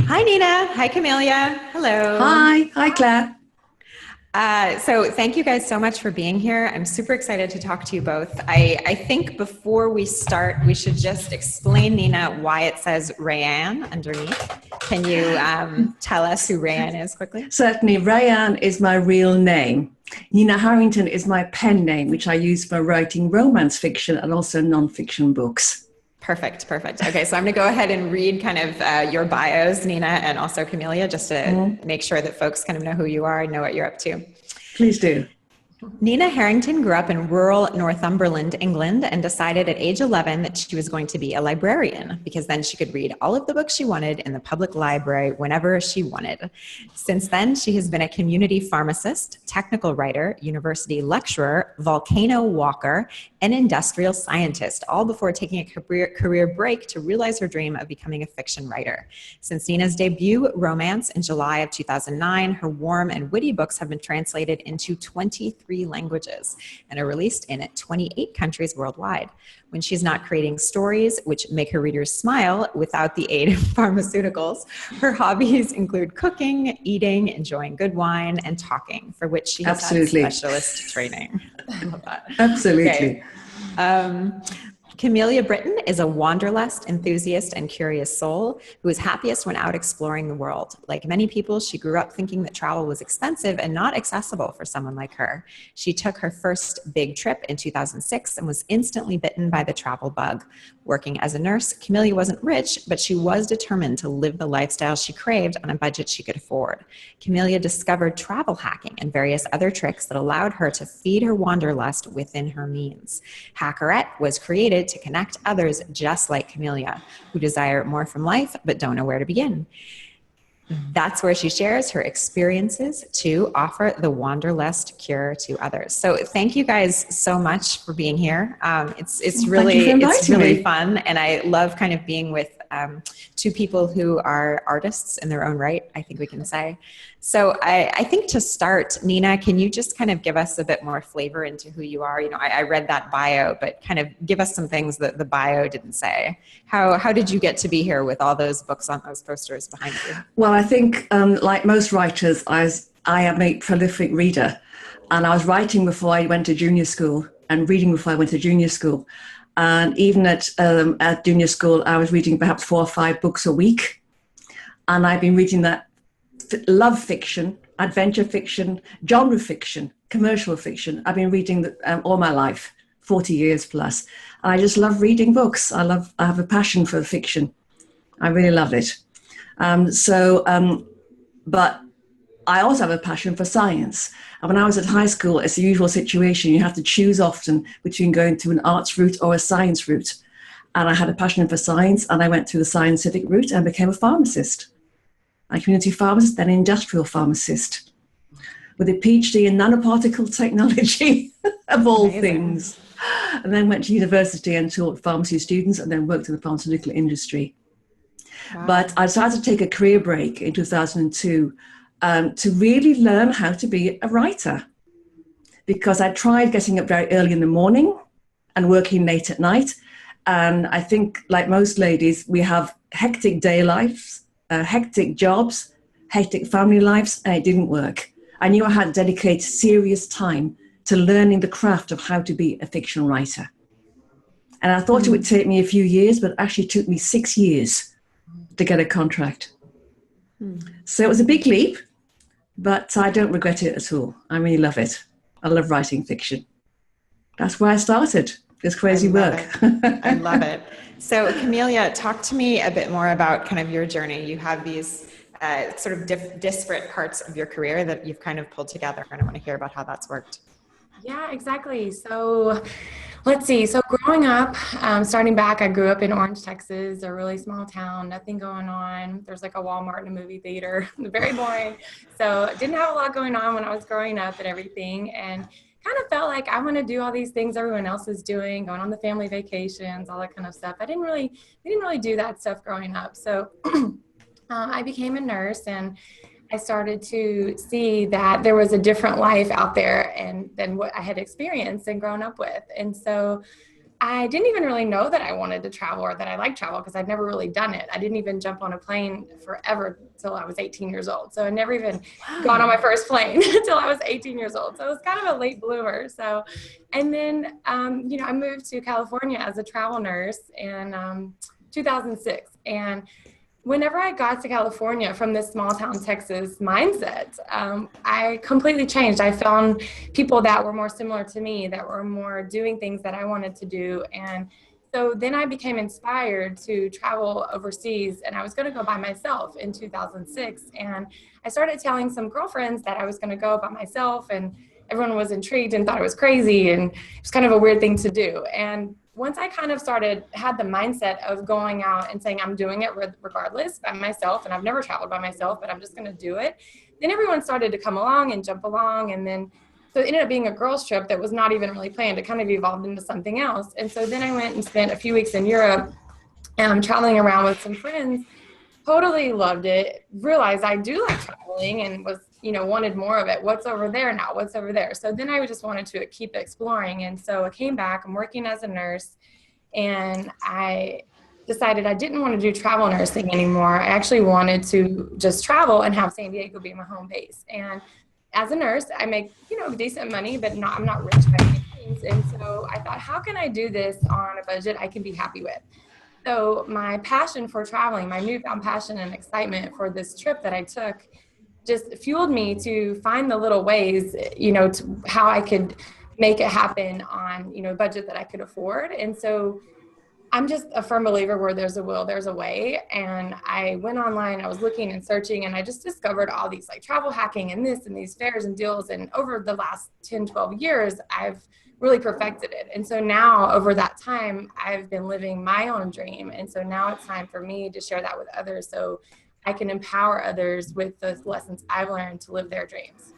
Hi, Nina. Hi, Camelia. Hello. Hi, Claire. So thank you guys so much for being here. I'm super excited to talk to you both. I think before we start, we should just explain, Nina, why it says Rayanne underneath. Can you tell us who Rayanne is quickly? Certainly, Rayanne is my real name. Nina Harrington is my pen name, which I use for writing romance fiction and also non-fiction books. Perfect, perfect. Okay, so I'm going to go ahead and read kind of your bios, Nina, and also Camelia, just to make sure that folks kind of know who you are and know what you're up to. Please do. Nina Harrington grew up in rural Northumberland, England, and decided at age 11 that she was going to be a librarian because then she could read all of the books she wanted in the public library whenever she wanted. Since then, she has been a community pharmacist, technical writer, university lecturer, volcano walker, and industrial scientist, all before taking a career break to realize her dream of becoming a fiction writer. Since Nina's debut, Romance, in July of 2009, her warm and witty books have been translated into 23 languages and are released in 28 countries worldwide. When she's not creating stories which make her readers smile without the aid of pharmaceuticals, her hobbies include cooking, eating, enjoying good wine, and talking, for which she has had specialist training. I love that. Absolutely. Okay. Camelia Britton is a wanderlust, enthusiast, and curious soul who is happiest when out exploring the world. Like many people, she grew up thinking that travel was expensive and not accessible for someone like her. She took her first big trip in 2006 and was instantly bitten by the travel bug. Working as a nurse, Camelia wasn't rich, but she was determined to live the lifestyle she craved on a budget she could afford. Camelia discovered travel hacking and various other tricks that allowed her to feed her wanderlust within her means. Hackerette was created to connect others just like Camelia, who desire more from life but don't know where to begin. That's where she shares her experiences to offer the wanderlust cure to others. So thank you guys so much for being here. It's really fun, and I love kind of being with two people who are artists in their own right, I think we can say. So I think to start, Nina, can you just kind of give us a bit more flavor into who you are? You know, I read that bio, but kind of give us some things that the bio didn't say. How did you get to be here with all those books on those posters behind you? Well, I think like most writers, I am a prolific reader, and I was writing before I went to junior school and reading before I went to junior school. And even at junior school, I was reading perhaps 4 or 5 books a week. And I've been reading that love fiction, adventure fiction, genre fiction, commercial fiction. I've been reading all my life, 40 years plus. And I just love reading books. I have a passion for fiction. I really love it. But I also have a passion for science. And when I was at high school, it's the usual situation. You have to choose often between going to an arts route or a science route. And I had a passion for science, and I went through the scientific route and became a pharmacist. A community pharmacist, then an industrial pharmacist, with a PhD in nanoparticle technology, of all things. And then went to university and taught pharmacy students, and then worked in the pharmaceutical industry. Wow. But I decided to take a career break in 2002 to really learn how to be a writer, because I tried getting up very early in the morning and working late at night. And I think, like most ladies, we have hectic day lives, hectic jobs, hectic family lives, and it didn't work. I knew I had to dedicate serious time to learning the craft of how to be a fiction writer. And I thought it would take me a few years, but it actually took me 6 years to get a contract. So it was a big leap, but I don't regret it at all. I really love it. I love writing fiction. That's where I started, this crazy work. I love it. So Camelia, talk to me a bit more about kind of your journey. You have these sort of disparate parts of your career that you've kind of pulled together, and I want to hear about how that's worked. Yeah, exactly. So let's see. So growing up, starting back, I grew up in Orange, Texas, a really small town, nothing going on. There's like a Walmart and a movie theater, very boring. So didn't have a lot going on when I was growing up and everything. And kind of felt like I want to do all these things everyone else is doing, going on the family vacations, all that kind of stuff. We didn't really do that stuff growing up. So I became a nurse, and I started to see that there was a different life out there than what I had experienced and grown up with. And so I didn't even really know that I wanted to travel or that I liked travel because I'd never really done it. I didn't even jump on a plane forever till I was 18 years old. So I never even got on my first plane until I was 18 years old. So it was kind of a late bloomer. So, and then, I moved to California as a travel nurse in 2006. And whenever I got to California from this small town Texas mindset, I completely changed. I found people that were more similar to me, that were more doing things that I wanted to do. And so then I became inspired to travel overseas, and I was going to go by myself in 2006. And I started telling some girlfriends that I was going to go by myself, and everyone was intrigued and thought it was crazy. And it was kind of a weird thing to do. And once I kind of had the mindset of going out and saying I'm doing it regardless by myself, and I've never traveled by myself, but I'm just going to do it, then everyone started to come along and jump along. And then, so it ended up being a girls' trip that was not even really planned. It kind of evolved into something else. And so then I went and spent a few weeks in Europe, traveling around with some friends. Totally loved it. Realized I do like traveling and was, wanted more of it. What's over there now? What's over there? So then I just wanted to keep exploring. And so I came back. I'm working as a nurse, and I decided I didn't want to do travel nursing anymore. I actually wanted to just travel and have San Diego be my home base. And as a nurse, I make, decent money, but I'm not rich by any means. And so I thought, how can I do this on a budget I can be happy with? So my passion for traveling, my newfound passion and excitement for this trip that I took, just fueled me to find the little ways, to how I could make it happen on, a budget that I could afford. And so I'm just a firm believer where there's a will, there's a way. And I went online, I was looking and searching, and I just discovered all these like travel hacking and this and these fairs and deals. And over the last 10, 12 years, I've really perfected it. And so now over that time, I've been living my own dream. And so now it's time for me to share that with others, so I can empower others with the lessons I've learned to live their dreams.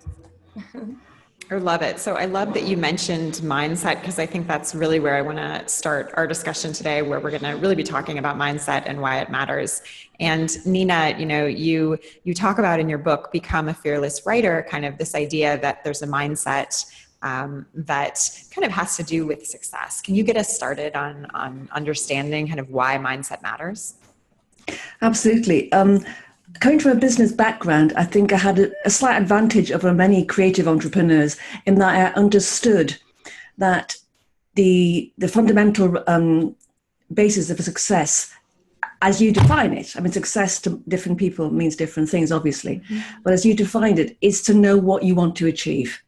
I love it. So I love that you mentioned mindset, because I think that's really where I want to start our discussion today, where we're going to really be talking about mindset and why it matters. And Nina, you talk about in your book, Become a Fearless Writer, kind of this idea that there's a mindset that kind of has to do with success. Can you get us started on understanding kind of why mindset matters? Absolutely. Coming from a business background, I think I had a slight advantage over many creative entrepreneurs in that I understood that the fundamental basis of success, as you define it, I mean, success to different people means different things, obviously, but as you defined it, is to know what you want to achieve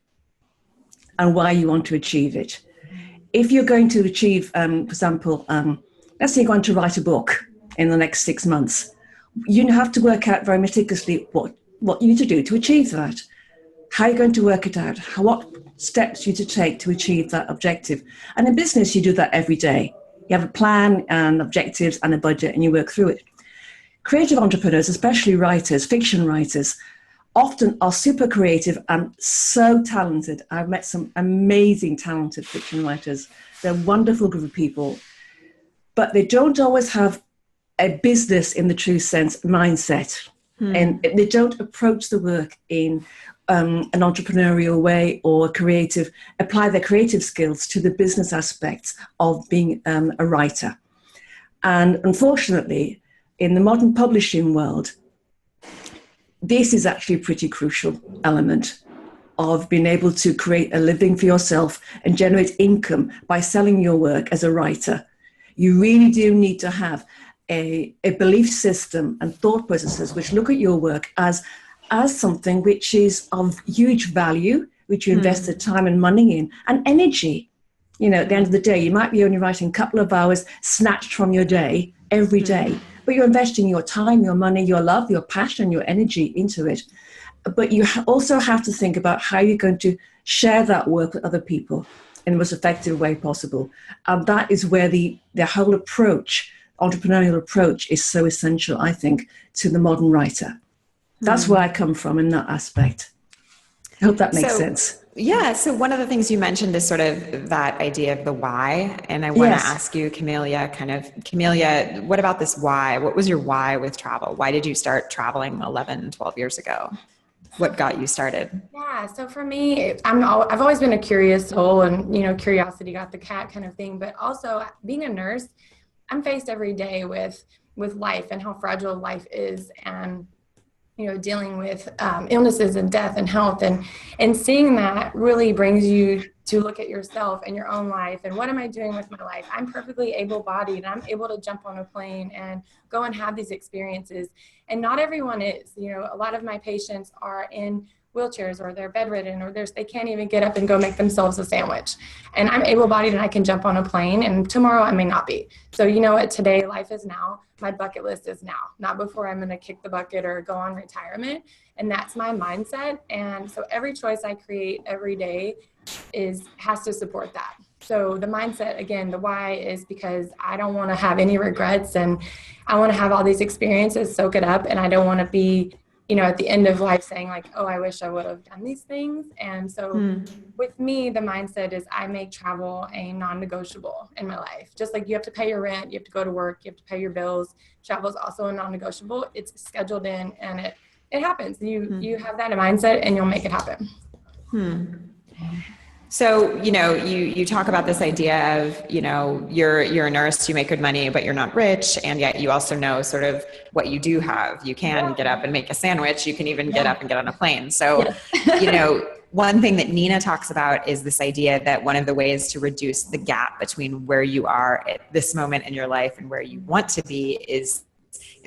and why you want to achieve it. If you're going to achieve, for example, let's say you're going to write a book in the next 6 months, you have to work out very meticulously what you need to do to achieve that. How you're going to work it out, what steps you to take to achieve that objective. And in business, you do that every day. You have a plan and objectives and a budget, and you work through it. Creative entrepreneurs, especially writers, fiction writers, often are super creative and so talented. I've met some amazing talented fiction writers. They're a wonderful group of people, but they don't always have a business in the true sense mindset. And they don't approach the work in an entrepreneurial way or apply their creative skills to the business aspects of being a writer. And unfortunately, in the modern publishing world, this is actually a pretty crucial element of being able to create a living for yourself and generate income by selling your work as a writer. You really do need to have a belief system and thought processes which look at your work as something which is of huge value, which you invest the time and money in, and energy. At the end of the day, you might be only writing a couple of hours snatched from your day every day, but you're investing your time, your money, your love, your passion, your energy into it. But you also have to think about how you're going to share that work with other people in the most effective way possible. And that is where the whole entrepreneurial approach is so essential, I think, to the modern writer. That's where I come from in that aspect. I hope that makes sense. Yeah. So one of the things you mentioned is sort of that idea of the why. And I want to ask you, Camelia, what about this why? What was your why with travel? Why did you start traveling 11, 12 years ago? what got you started? Yeah, so for me, I've always been a curious soul, and curiosity got the cat kind of thing. But also, being a nurse, I'm faced every day with life and how fragile life is, and dealing with illnesses and death and health, and seeing that really brings you to look at yourself and your own life and what am I doing with my life? I'm perfectly able-bodied and I'm able to jump on a plane and go and have these experiences. And not everyone is. A lot of my patients are in wheelchairs, or they're bedridden, or they can't even get up and go make themselves a sandwich. And I'm able-bodied and I can jump on a plane, and tomorrow I may not be. So you know what? Today, life is now. My bucket list is now, not before I'm going to kick the bucket or go on retirement. And that's my mindset. And so every choice I create every day has to support that. So the mindset, again, the why is because I don't want to have any regrets, and I want to have all these experiences, soak it up, and I don't want to be at the end of life saying like, oh, I wish I would have done these things. And so with me, the mindset is I make travel a non-negotiable in my life. Just like you have to pay your rent, you have to go to work, you have to pay your bills. Travel is also a non-negotiable. It's scheduled in, and it happens. You have that mindset and you'll make it happen. So, you talk about this idea of, you're a nurse, you make good money, but you're not rich. And yet you also know sort of what you do have. You can get up and make a sandwich. You can even get up and get on a plane. So, one thing that Nina talks about is this idea that one of the ways to reduce the gap between where you are at this moment in your life and where you want to be is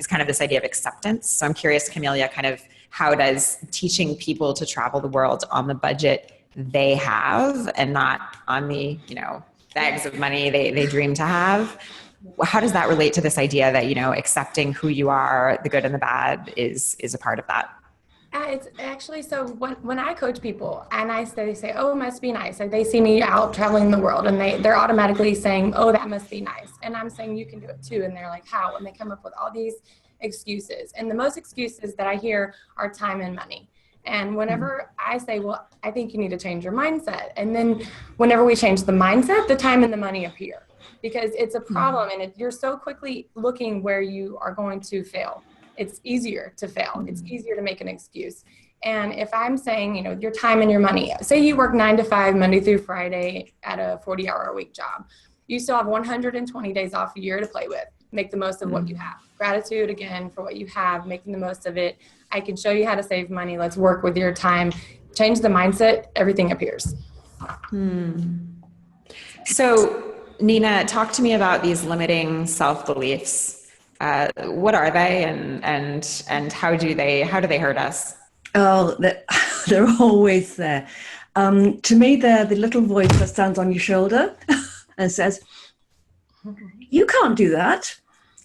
kind of this idea of acceptance. So I'm curious, Camelia, kind of how does teaching people to travel the world on the budget they have and not on the, bags of money they dream to have, how does that relate to this idea that, accepting who you are, the good and the bad is a part of that? It's actually, so when I coach people and they say, oh, it must be nice. And they see me out traveling the world and they're automatically saying, oh, that must be nice. And I'm saying, you can do it too. And they're like, how? And they come up with all these excuses. And the most excuses that I hear are time and money. And whenever I say, well, I think you need to change your mindset. And then whenever we change the mindset, the time and the money appear, because it's a problem. And you're so quickly looking where you are going to fail. It's easier to fail. It's easier to make an excuse. And if I'm saying, your time and your money, say you work 9 to 5, Monday through Friday at a 40-hour-a-week job, you still have 120 days off a year to play with. Make the most of what you have. Gratitude, again, for what you have, making the most of it. I can show you how to save money. Let's work with your time. Change the mindset. Everything appears. So, Nina, talk to me about these limiting self-beliefs. What are they, and how do they hurt us? Oh, they're always there. To me, they're the little voice that stands on your shoulder and says, you can't do that.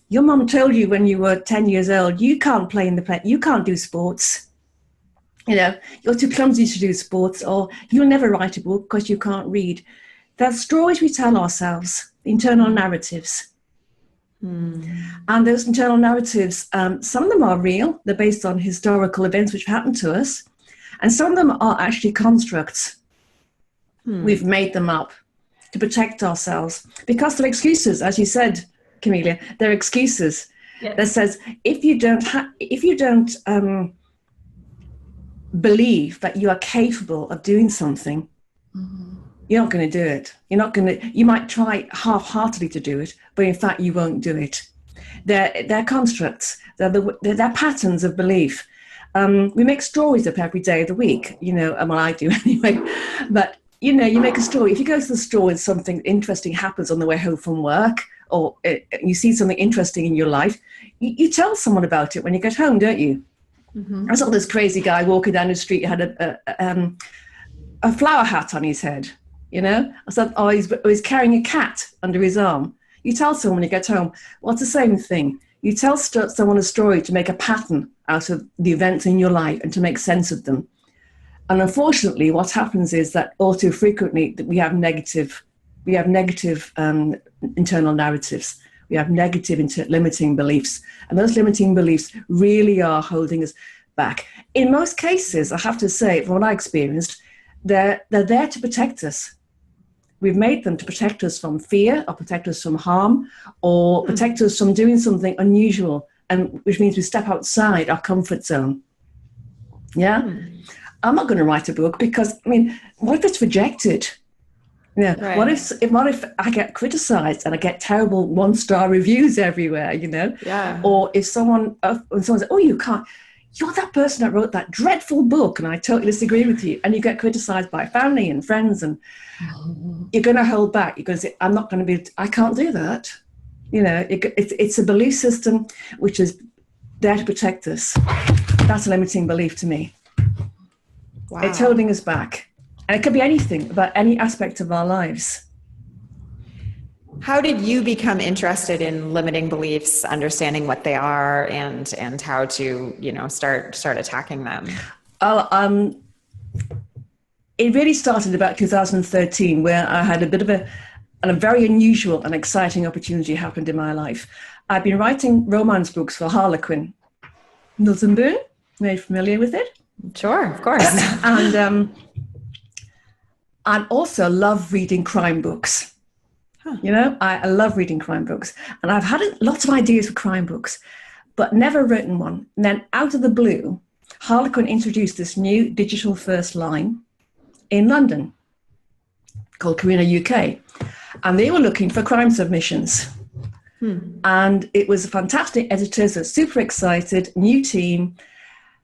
Your mom told you when you were 10 years old, you can't play in the play. You can't do sports. You're too clumsy to do sports, or you'll never write a book because you can't read. They're stories we tell ourselves, internal narratives. And those internal narratives, some of them are real. They're based on historical events which happened to us. And some of them are actually constructs. We've made them up to protect ourselves because they're excuses, as you said, Camelia. They're excuses that says if you don't believe that you are capable of doing something, you're not going to do it. You might try half-heartedly to do it, but in fact you won't do it. They're constructs. They're patterns of belief. We make stories up every day of the week, well, I do anyway, but you make a story. If you go to the store and something interesting happens on the way home from work, or you see something interesting in your life, you tell someone about it when you get home, don't you? I saw this crazy guy walking down the street, had a flower hat on his head, I said, oh, he's carrying a cat under his arm. You tell someone when you get home. Well, it's the same thing. You tell someone a story to make a pattern out of the events in your life and to make sense of them. And unfortunately, what happens is that all too frequently we have negative internal narratives. We have negative limiting beliefs. And those limiting beliefs really are holding us back. In most cases, I have to say, from what I experienced, they're there to protect us. We've made them to protect us from fear, or protect us from harm, or protect us from doing something unusual, and which means we step outside our comfort zone. Yeah. I'm not going to write a book because, I mean, what if it's rejected? Yeah. Right. What if I get criticized and I get terrible 1-star reviews everywhere, you know? Yeah. Or if someone says, oh, you're that person that wrote that dreadful book and I totally disagree with you, and you get criticized by family and friends, and you're going to hold back. You're going to say, I can't do that. You know, it's a belief system which is there to protect us. That's a limiting belief to me. Wow. It's holding us back. And it could be anything about any aspect of our lives. How did you become interested in limiting beliefs, understanding what they are, and how to, start attacking them? It really started about 2013, where I had a bit of a very unusual and exciting opportunity happened in my life. I've been writing romance books for Harlequin. Milton, are you familiar with it? Sure, of course. And I also love reading crime books. Huh. You know, I love reading crime books. And I've had lots of ideas for crime books, but never written one. And then out of the blue, Harlequin introduced this new digital first line in London called Carina UK. And they were looking for crime submissions. And it was fantastic editors, are super excited, new team,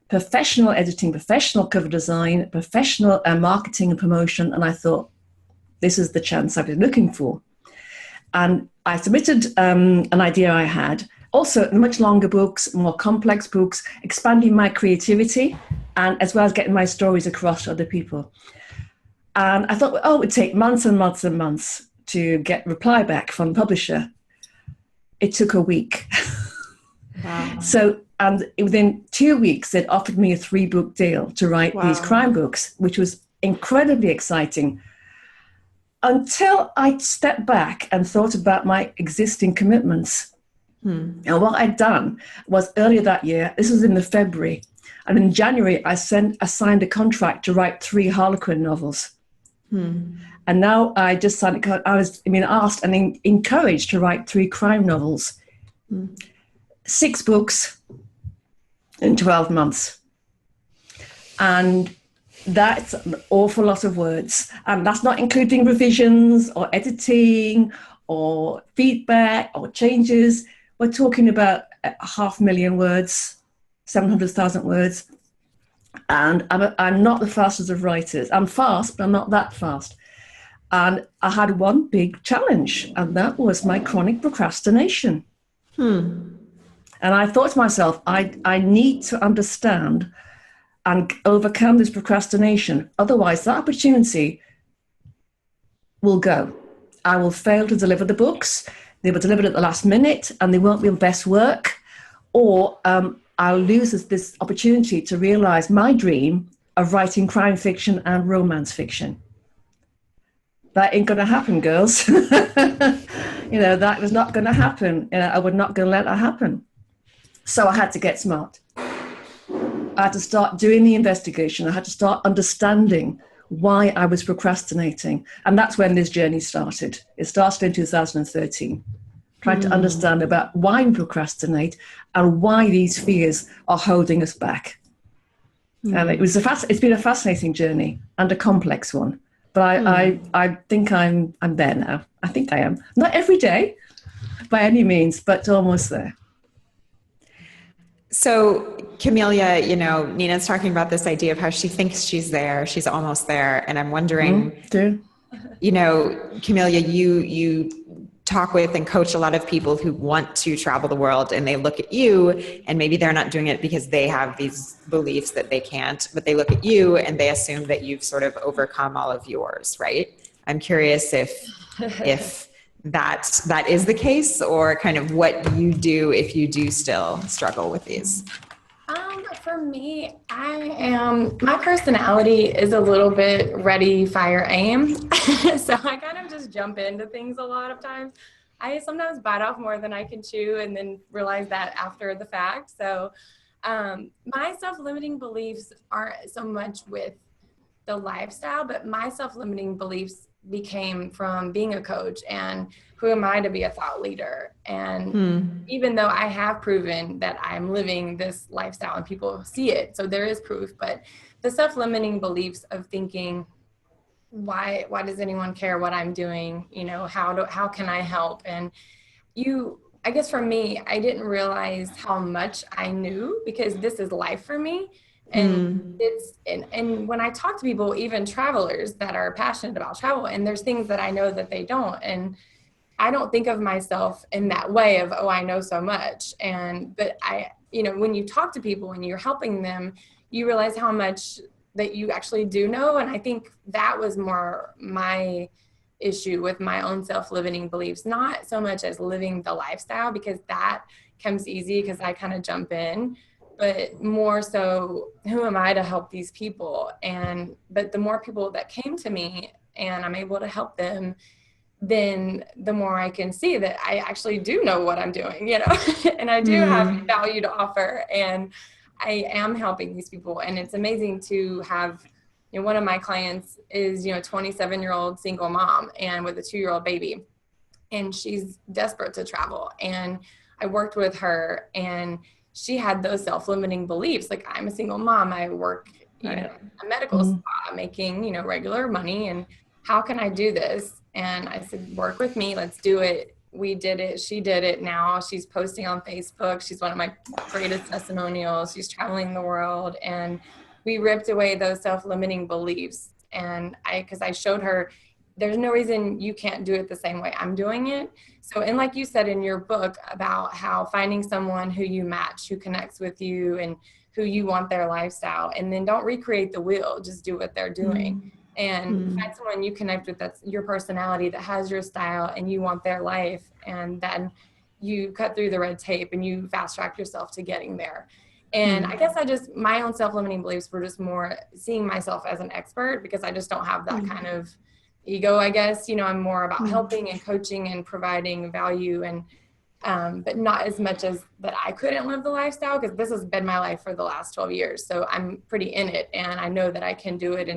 professional editing, professional cover design, professional marketing and promotion. And I thought, this is the chance I've been looking for. And I submitted an idea I had. Also, much longer books, more complex books, expanding my creativity, and as well as getting my stories across to other people. And I thought, it would take months and months and months to get reply back from the publisher. It took a week. Wow. So, and within 2 weeks, they'd offered me a 3-book deal to write these crime books, which was incredibly exciting. Until I stepped back and thought about my existing commitments. And what I'd done was earlier that year, this was in the February, and in January, I signed a contract to write 3 Harlequin novels. And now I just signed, I was asked and encouraged to write 3 crime novels. 6 books in 12 months. And that's an awful lot of words. And that's not including revisions or editing or feedback or changes. We're talking about 500,000 words, 700,000 words. And I'm not the fastest of writers. I'm fast, but I'm not that fast. And I had one big challenge, and that was my chronic procrastination. And I thought to myself, I need to understand and overcome this procrastination. Otherwise, that opportunity will go. I will fail to deliver the books. They were delivered at the last minute, and they won't be the best work. Or I'll lose this opportunity to realize my dream of writing crime fiction and romance fiction. That ain't going to happen, girls. That was not going to happen. I was not going to let that happen. So I had to get smart. I had to start doing the investigation. I had to start understanding why I was procrastinating. And that's when this journey started. It started in 2013, trying to understand about why we procrastinate and why these fears are holding us back. And it's been a fascinating journey and a complex one. But I think I'm there now. I think I am. Not every day, by any means, but almost there. So, Camelia, Nina's talking about this idea of how she thinks she's there, she's almost there. And I'm wondering, Camelia, you talk with and coach a lot of people who want to travel the world, and they look at you, and maybe they're not doing it because they have these beliefs that they can't, but they look at you and they assume that you've sort of overcome all of yours, right? I'm curious if that is the case, or kind of what you do if you do still struggle with these. For me, my personality is a little bit ready, fire, aim. So I kind of just jump into things a lot of times. I sometimes bite off more than I can chew and then realize that after the fact. So my self-limiting beliefs aren't so much with the lifestyle, but my self-limiting beliefs became from being a coach and who am I to be a thought leader? And even though I have proven that I'm living this lifestyle and people see it, so there is proof, but the self-limiting beliefs of thinking, why does anyone care what I'm doing? You know, how can I help? And I guess for me, I didn't realize how much I knew, because this is life for me. And and when I talk to people, even travelers that are passionate about travel, and there's things that I know that they don't, and I don't think of myself in that way of, oh, I know so much. But when you talk to people and you're helping them, you realize how much that you actually do know. And I think that was more my issue with my own self-limiting beliefs, not so much as living the lifestyle, because that comes easy because I kind of jump in, but more so, who am I to help these people? But the more people that came to me and I'm able to help them, then the more I can see that I actually do know what I'm doing, and I do have value to offer, and I am helping these people. And it's amazing to have, one of my clients is, 27-year-old single mom and with a 2-year-old baby, and she's desperate to travel. And I worked with her, and she had those self-limiting beliefs. Like, I'm a single mom. I work, a medical spa, making, regular money. And how can I do this? And I said, work with me. Let's do it. We did it. She did it. Now she's posting on Facebook. She's one of my greatest testimonials. She's traveling the world. And we ripped away those self-limiting beliefs. And because I showed her, there's no reason you can't do it the same way I'm doing it. So, and like you said in your book about how finding someone who you match, who connects with you and who you want their lifestyle, and then don't recreate the wheel, just do what they're doing. And find someone you connect with that's your personality, that has your style, and you want their life. And then you cut through the red tape and you fast track yourself to getting there. And I guess my own self-limiting beliefs were just more seeing myself as an expert, because I just don't have that kind of ego, I guess. I'm more about helping and coaching and providing value, and but not as much as that I couldn't live the lifestyle, because this has been my life for the last 12 years. So I'm pretty in it, and I know that I can do it.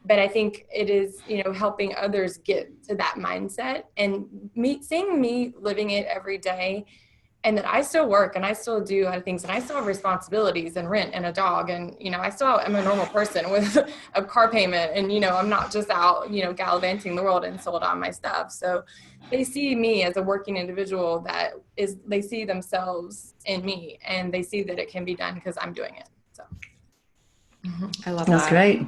But I think it is, helping others get to that mindset, and seeing me living it every day, and that I still work and I still do other things, and I still have responsibilities and rent and a dog. And, I still am a normal person with a car payment, and, I'm not just out, gallivanting the world and sold on my stuff. So they see me as a working individual they see themselves in me, and they see that it can be done because I'm doing it. So I love that. That's great.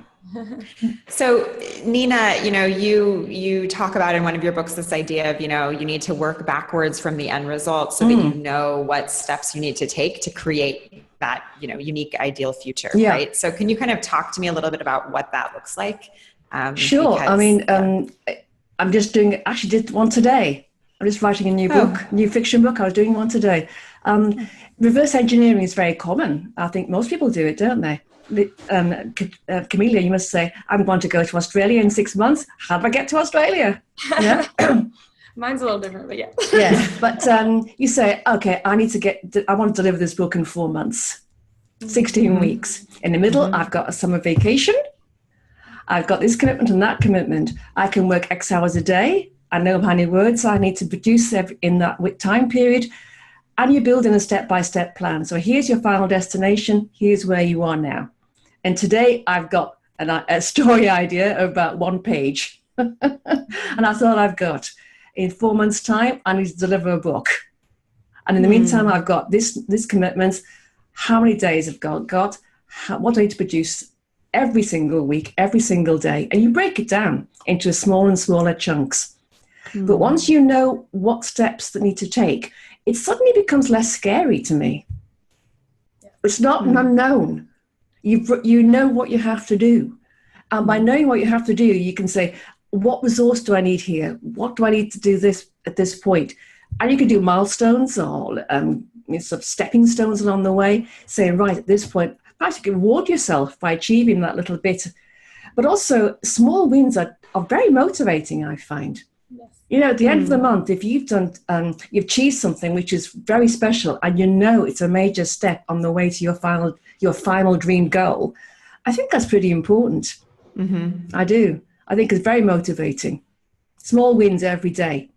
So Nina, you talk about in one of your books this idea of, you need to work backwards from the end result so that you know what steps you need to take to create that, unique ideal future, right? So can you kind of talk to me a little bit about what that looks like? Sure. I'm just did one today. I'm just writing a new book, new fiction book. I was doing one today. Reverse engineering is very common. I think most people do it, don't they? Camelia, you must say, I'm going to go to Australia in 6 months. How do I get to Australia? Yeah. Mine's a little different, but yeah. Yeah, but you say, okay, I want to deliver this book in 4 months, 16 weeks. In the middle, I've got a summer vacation. I've got this commitment and that commitment. I can work X hours a day. I know how many words I need to produce in that time period. And you build in a step-by-step plan. So here's your final destination. Here's where you are now. And today I've got a story idea of about 1 page. And that's all I've got. In 4 months' time, I need to deliver a book. And in the meantime, I've got this commitment. How many days have I got? What do I need to produce every single week, every single day? And you break it down into smaller and smaller chunks. But once you know what steps that need to take, it suddenly becomes less scary to me. It's not an unknown. You know what you have to do. And by knowing what you have to do, you can say, what resource do I need here? What do I need to do this at this point? And you can do milestones or sort of stepping stones along the way, saying, right, at this point, perhaps you can reward yourself by achieving that little bit. But also, small wins are very motivating, I find. Yes. At the end of the month, if you've you've achieved something which is very special, and it's a major step on the way to your final dream goal, I think that's pretty important. I do. I think it's very motivating. Small wins every day.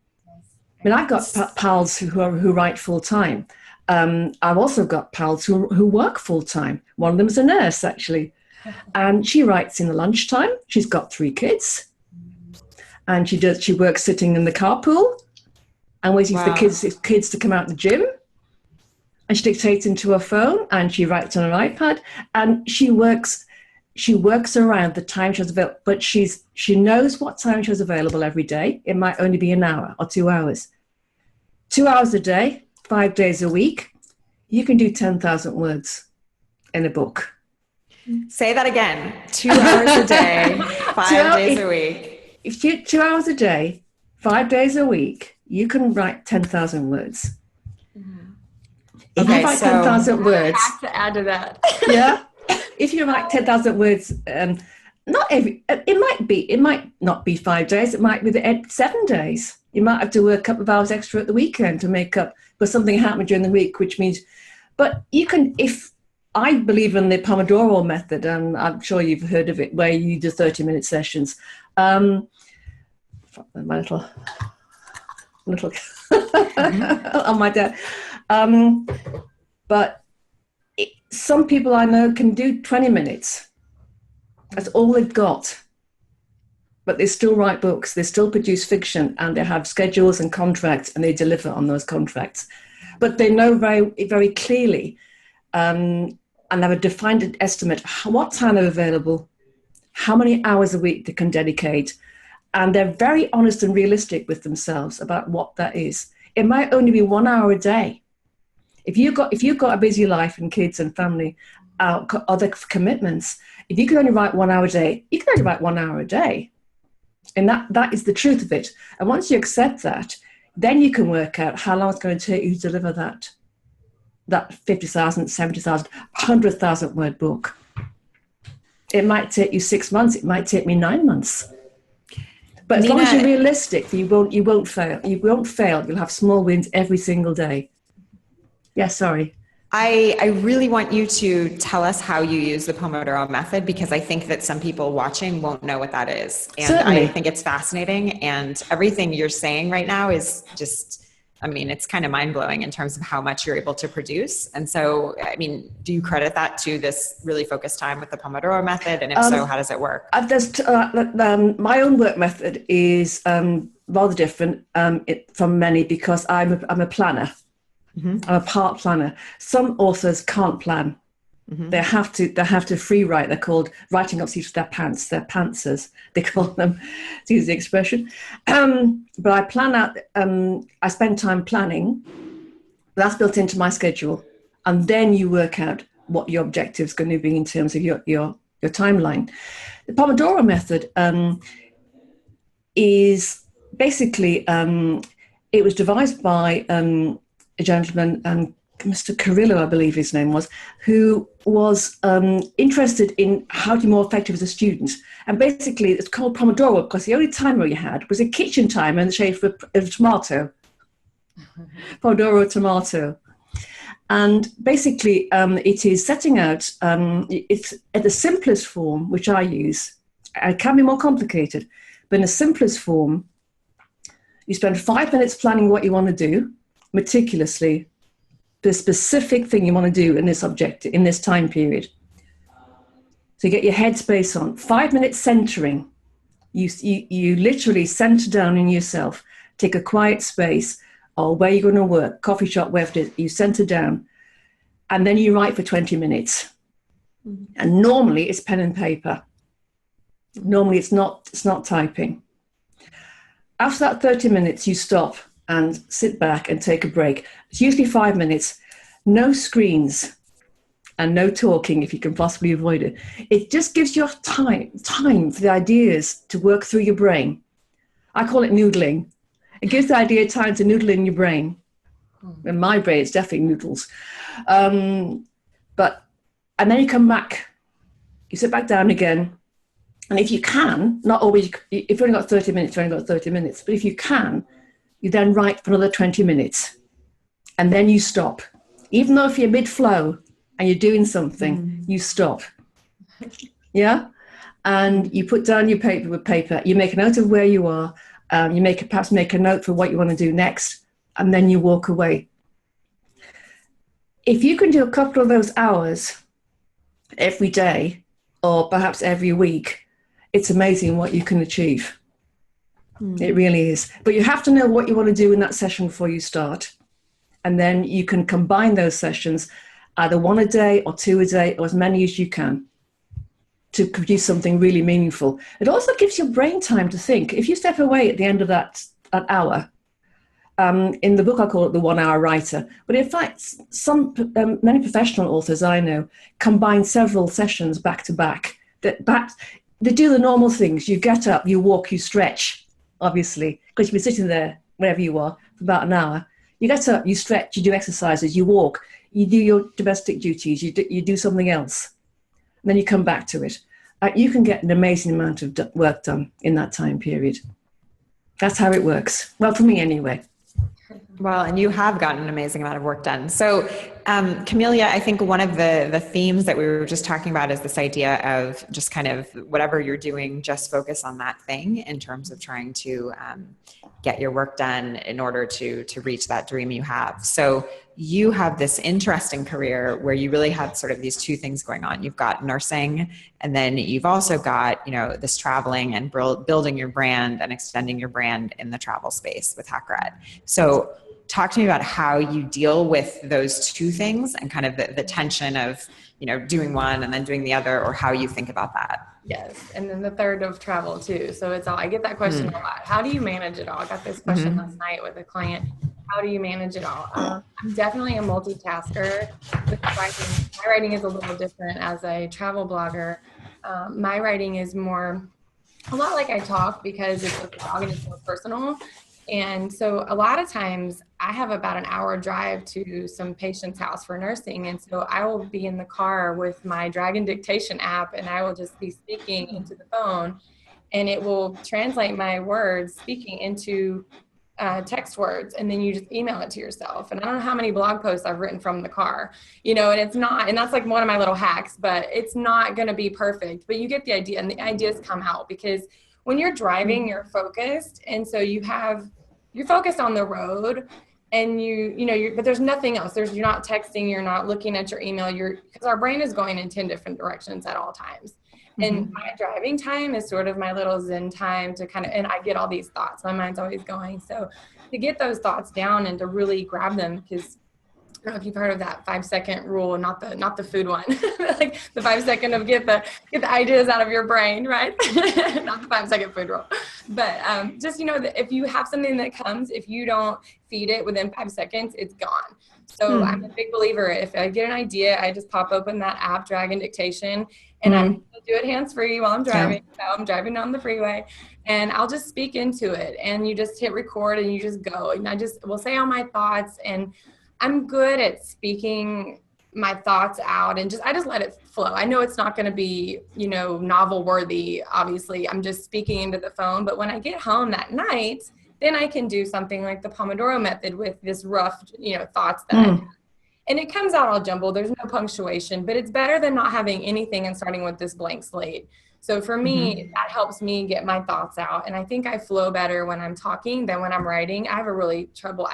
mean, I've got pals who write full time. I've also got pals who work full time. One of them is a nurse, actually, and she writes in the lunchtime. She's got 3 kids, and she works sitting in the carpool and waiting for the kids to come out of the gym. And she dictates into her phone, and she writes on an iPad, and she works around the time she has available, but she knows what time she has available every day. It might only be an hour or 2 hours. 2 hours a day, 5 days a week, you can do 10,000 words in a book. Say that again. 2 hours a day, 5 days a week. If you 2 hours a day, 5 days a week, you can write 10,000 words. If you write 10,000 words, I have to add to that. Yeah. If you write 10,000 words, it might not be 5 days. It might be 7 days. You might have to work a couple of hours extra at the weekend to make up for something happened during the week, which means, but you can, if I believe in the Pomodoro method, and I'm sure you've heard of it, where you do 30-minute sessions. My little on my dad. But some people I know can do 20 minutes. That's all they've got. But they still write books, they still produce fiction, and they have schedules and contracts, and they deliver on those contracts. But they know very, very clearly and have a defined estimate of what time they're available, how many hours a week they can dedicate, and they're very honest and realistic with themselves about what that is. It might only be 1 hour a day. If you've got a busy life and kids and family, other commitments, if you can only write 1 hour a day, you can only write 1 hour a day. And that is the truth of it. And once you accept that, then you can work out how long it's going to take you to deliver that 50,000, 70,000, 100,000 word book. It might take you 6 months. It might take me 9 months. But as long as you're realistic, you won't fail. You won't fail. You'll have small wins every single day. Yeah, sorry. I really want you to tell us how you use the Pomodoro method, because I think that some people watching won't know what that is. And Certainly. I think it's fascinating. And everything you're saying right now is just, I mean, it's kind of mind-blowing in terms of how much you're able to produce. And so, I mean, do you credit that to this really focused time with the Pomodoro method? And if so, how does it work? My own work method is rather different from many, because I'm a planner. Mm-hmm. I'm a part planner. Some authors can't plan. Mm-hmm. They have to free write. They're called writing up seats with their pants. They're pantsers, they call them, to use the expression. But I plan out. I spend time planning. That's built into my schedule, and then you work out what your objective is going to be in terms of your timeline. The Pomodoro method is basically it was devised by a gentleman, Mr. Carrillo, I believe his name was, who was interested in how to be more effective as a student. And basically, it's called Pomodoro because the only timer you had was a kitchen timer in the shape of a tomato. Pomodoro tomato. And basically, it is setting out, it's at the simplest form, which I use. It can be more complicated, but in the simplest form, you spend 5 minutes planning what you want to do, meticulously, the specific thing you want to do in this objective, in this time period. So you get your headspace on. 5 minutes centering. You literally center down in yourself. Take a quiet space, or where you're going to work, coffee shop, wherever it is, you center down. And then you write for 20 minutes. Mm-hmm. And normally it's pen and paper. Normally it's not typing. After that 30 minutes, you stop and sit back and take a break. It's usually 5 minutes, no screens and no talking if you can possibly avoid it. It just gives you time for the ideas to work through your brain. I call it noodling. It gives the idea time to noodle in your brain. In my brain, it's definitely noodles. And then you come back, you sit back down again. And if you can, not always, if you've only got 30 minutes, you've only got 30 minutes. But if you can, you then write for another 20 minutes. And then you stop. Even though if you're mid-flow and you're doing something, you stop. Yeah? And you put down your paper with paper. You make a note of where you are. You perhaps make a note for what you want to do next, and then you walk away. If you can do a couple of those hours every day, or perhaps every week, it's amazing what you can achieve. It really is. But you have to know what you want to do in that session before you start. And then you can combine those sessions, either one a day or two a day, or as many as you can, to produce something really meaningful. It also gives your brain time to think. If you step away at the end of that hour, in the book I call it the 1 hour writer, but in fact, many professional authors I know combine several sessions back to back. They do the normal things. You get up, you walk, you stretch, obviously, because you've been sitting there, wherever you are, for about an hour. You get up, you stretch, you do exercises, you walk, you do your domestic duties, you do something else. And then you come back to it. You can get an amazing amount of work done in that time period. That's how it works. Well, for me anyway. Well, and you have gotten an amazing amount of work done. So, Camelia, I think one of the themes that we were just talking about is this idea of just kind of whatever you're doing, just focus on that thing in terms of trying to get your work done in order to reach that dream you have. So you have this interesting career where you really have sort of these two things going on. You've got nursing, and then you've also got, this traveling and building your brand and extending your brand in the travel space with Hackrat. So talk to me about how you deal with those two things and kind of the tension of, doing one and then doing the other, or how you think about that. Yes. And then the third of travel too. So I get that question a lot. How do you manage it all? I got this question last night with a client. How do you manage it all? I'm definitely a multitasker with writing. My writing is a little different as a travel blogger. My writing is a lot like I talk, because it's a blog and it's more personal. And so a lot of times I have about an hour drive to some patient's house for nursing. And so I will be in the car with my Dragon Dictation app, and I will just be speaking into the phone, and it will translate my words speaking into text words, and then you just email it to yourself. And I don't know how many blog posts I've written from the car, and it's not, and that's like one of my little hacks, but it's not going to be perfect, but you get the idea, and the ideas come out, because when you're driving, you're focused. And so you're focused on the road, and but there's nothing else. You're not texting, you're not looking at your email, because our brain is going in 10 different directions at all times. And my driving time is sort of my little Zen time to and I get all these thoughts. My mind's always going. So to get those thoughts down and to really grab them, because I don't know if you've heard of that 5-second rule, not the food one, like the 5-second of get the ideas out of your brain, right? Not the 5-second food rule, but just that if you have something that comes, if you don't feed it within 5 seconds, it's gone. So I'm a big believer. If I get an idea, I just pop open that app, Dragon Dictation, and I'm going to do it hands-free while I'm driving. So I'm driving down the freeway, and I'll just speak into it, and you just hit record and you just go, and I just will say all my thoughts, and I'm good at speaking my thoughts out, and I just let it flow. I know it's not going to be, novel worthy. Obviously, I'm just speaking into the phone. But when I get home that night, then I can do something like the Pomodoro method with this rough, thoughts that I have. And it comes out all jumbled. There's no punctuation, but it's better than not having anything and starting with this blank slate. So for me, that helps me get my thoughts out. And I think I flow better when I'm talking than when I'm writing. I have a really trouble.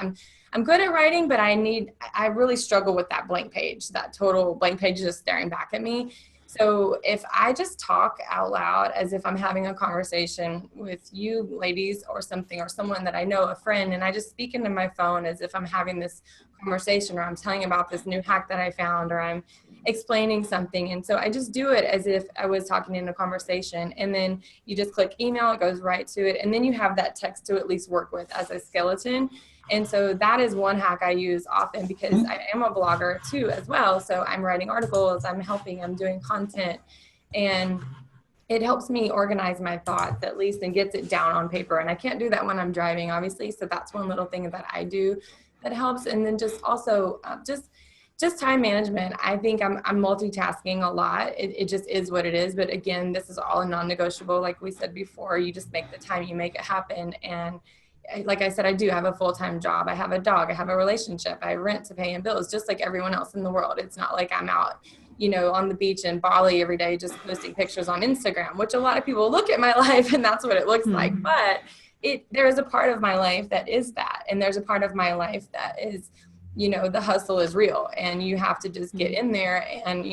I'm good at writing, but I really struggle with that blank page, that total blank page just staring back at me. So if I just talk out loud as if I'm having a conversation with you ladies or something, or someone that I know, a friend, and I just speak into my phone as if I'm having this conversation, or I'm telling about this new hack that I found, or I'm explaining something. And so I just do it as if I was talking in a conversation, and then you just click email, it goes right to it. And then you have that text to at least work with as a skeleton. And so that is one hack I use often, because I am a blogger too as well. So I'm writing articles, I'm doing content, and it helps me organize my thoughts at least and gets it down on paper. And I can't do that when I'm driving, obviously. So that's one little thing that I do that helps. And then just also just time management. I think I'm multitasking a lot. It just is what it is. But again, this is all a non-negotiable. Like we said before, you just make the time, you make it happen. And like I said, I do have a full-time job. I have a dog. I have a relationship. I rent to pay and bills, just like everyone else in the world. It's not like I'm out, on the beach in Bali every day, just posting pictures on Instagram, which a lot of people look at my life and that's what it looks like. But there is a part of my life that is that. And there's a part of my life that is, the hustle is real, and you have to just get in there. And,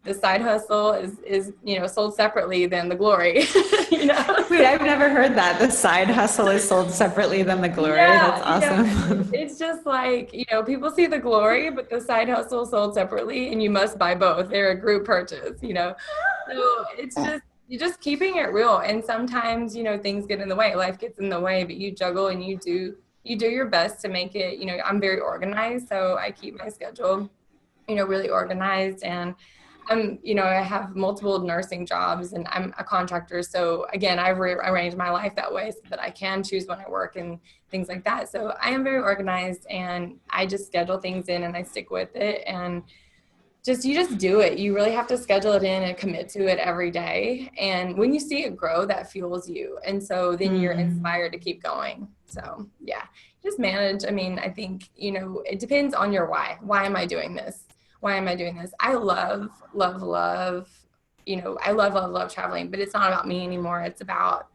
the side hustle is sold separately than the glory. Wait, I've never heard that. The side hustle is sold separately than the glory. Yeah, That's awesome. It's just like, people see the glory, but the side hustle is sold separately, and you must buy both. They're a group purchase, So it's just, you're just keeping it real. And sometimes, things get in the way, life gets in the way, but you juggle and you do your best to make it. I'm very organized, so I keep my schedule, really organized. And I have multiple nursing jobs, and I'm a contractor. So again, I've rearranged my life that way so that I can choose when I work and things like that. So I am very organized, and I just schedule things in and I stick with it. And you just do it. You really have to schedule it in and commit to it every day. And when you see it grow, that fuels you. And so then you're inspired to keep going. So yeah, just manage. I mean, I think, it depends on your why. Why am I doing this? Why am I doing this? I love traveling, but it's not about me anymore. It's about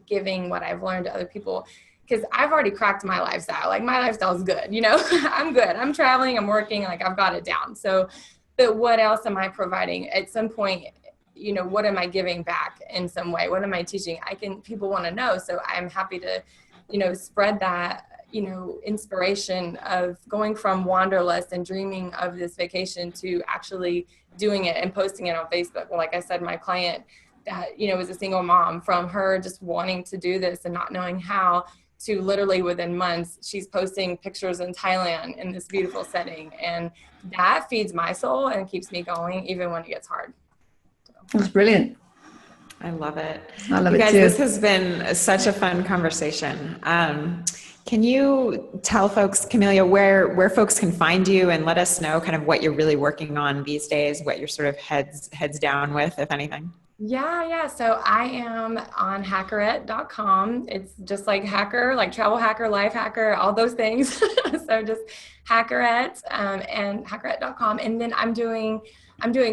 giving what I've learned to other people, because I've already cracked my lifestyle. Like, my lifestyle is good, I'm good. I'm traveling, I'm working, like, I've got it down. So, but what else am I providing? At some point, what am I giving back in some way? What am I teaching? People want to know. So I'm happy to, spread that, inspiration of going from wanderlust and dreaming of this vacation to actually doing it and posting it on Facebook. Well, like I said, my client that, was a single mom, from her just wanting to do this and not knowing how, to literally within months, she's posting pictures in Thailand in this beautiful setting. And that feeds my soul and keeps me going even when it gets hard. That's brilliant. I love it. I love you it guys, too. This has been such a fun conversation. Can you tell folks, Camelia, where folks can find you, and let us know kind of what you're really working on these days, what you're sort of heads down with, if anything? Yeah. So I am on hackerette.com. It's just like hacker, like travel hacker, life hacker, all those things. So just hackerette, and hackerette.com. And then I'm doing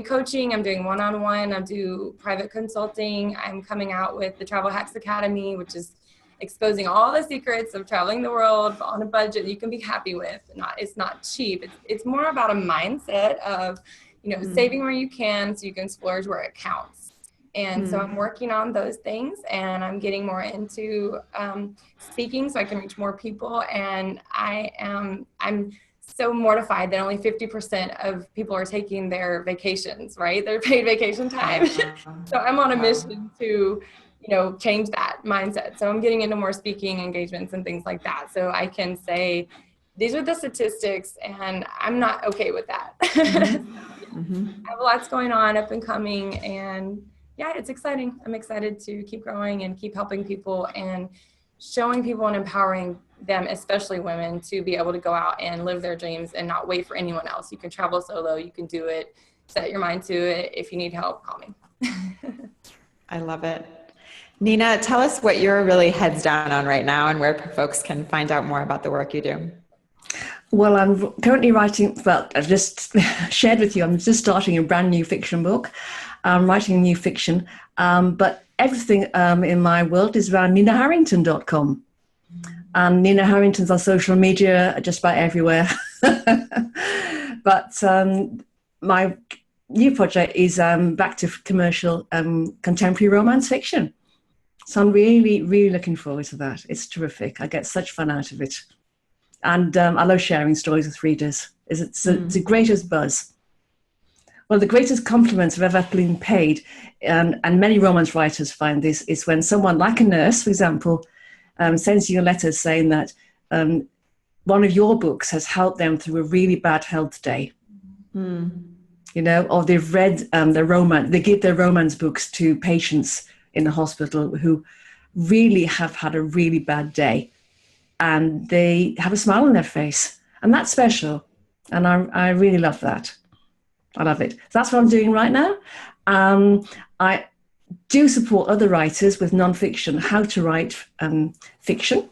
coaching. I'm doing one-on-one. I do private consulting. I'm coming out with the Travel Hacks Academy, which is exposing all the secrets of traveling the world on a budget you can be happy with. It's not cheap. It's more about a mindset of, saving where you can so you can splurge where it counts. And so I'm working on those things, and I'm getting more into speaking so I can reach more people. And I'm so mortified that only 50% of people are taking their vacations, right? Their paid vacation time. So I'm on a mission to, change that mindset. So I'm getting into more speaking engagements and things like that. So I can say, these are the statistics, and I'm not okay with that. I have lots going on, up and coming, and yeah, it's exciting. I'm excited to keep growing and keep helping people and showing people and empowering them, especially women, to be able to go out and live their dreams and not wait for anyone else. You can travel solo. You can do it. Set your mind to it. If you need help, call me. I love it. Nina, tell us what you're really heads down on right now and where folks can find out more about the work you do. Well, I'm currently writing, I've just shared with you, I'm just starting a brand new fiction book. I'm writing new fiction, but everything in my world is around ninaharrington.com. And Nina Harrington's on social media, just about everywhere. But my new project is back to commercial contemporary romance fiction. So I'm really, really looking forward to that. It's terrific. I get such fun out of it. And I love sharing stories with readers. It's the greatest buzz. One of the greatest compliments I've ever been paid, and many romance writers find this, is when someone, like a nurse, for example, sends you a letter saying that one of your books has helped them through a really bad health day. Or they've read their romance, they give their romance books to patients in the hospital who really have had a really bad day, and they have a smile on their face, and that's special. And I really love that. I love it. So that's what I'm doing right now. I do support other writers with nonfiction, how to write fiction,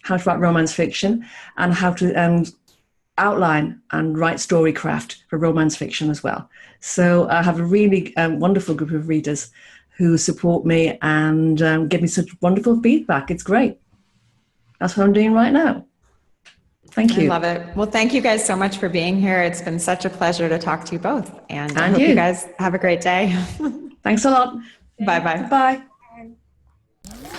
how to write romance fiction, and how to outline and write storycraft for romance fiction as well. So I have a really wonderful group of readers who support me and give me such wonderful feedback. It's great. That's what I'm doing right now. Thank you. I love it. Well, thank you guys so much for being here. It's been such a pleasure to talk to you both. And I hope you guys have a great day. Thanks a lot. Bye-bye. Bye. Bye.